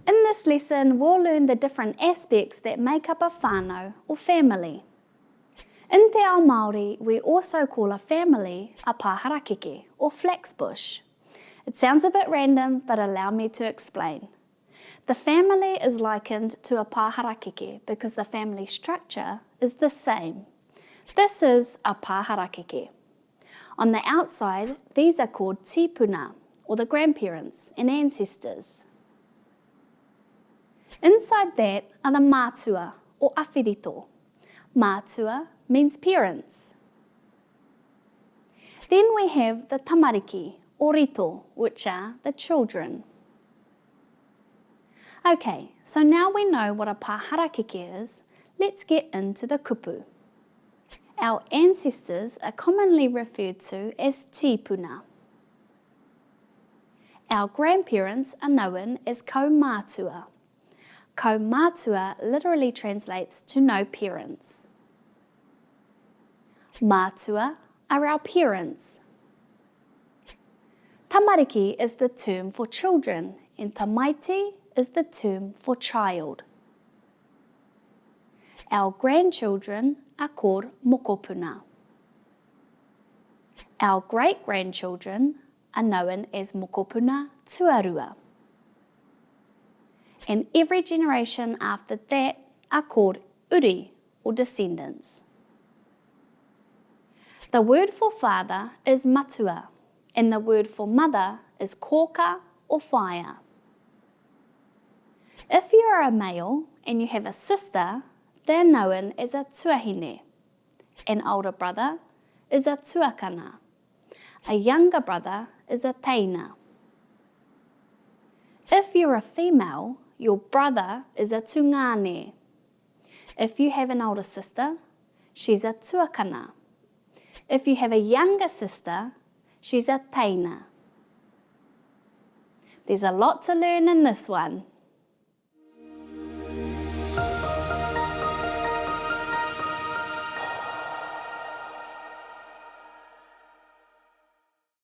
In this lesson, we'll learn the different aspects that make up a whanau or family. In te ao Māori, we also call a family a pāharakeke or flax bush. It sounds a bit random, but allow me to explain. The family is likened to a pāharakeke because the family structure is the same. This is a pāharakeke. On the outside, these are called tipuna, or the grandparents and ancestors. Inside that are the mātua, or awhirito. Mātua means parents. Then we have the tamariki, or rito, which are the children. Okay, so now we know what a pāharakeke is, let's get into the kupu. Our ancestors are commonly referred to as tipuna. Our grandparents are known as kaumātua. Kaumātua literally translates to no parents. Mātua are our parents. Tamariki is the term for children and tamaiti is the term for child. Our grandchildren are called mokopuna. Our great-grandchildren are known as mokopuna tuarua. And every generation after that are called uri, or descendants. The word for father is matua, and the word for mother is koka, or fire. If you are a male and you have a sister, they are known as a tuahine. An older brother is a tuakana. A younger brother is a teina. If you're a female, your brother is a tungane. If you have an older sister, she's a tuakana. If you have a younger sister, she's a teina. There's a lot to learn in this one.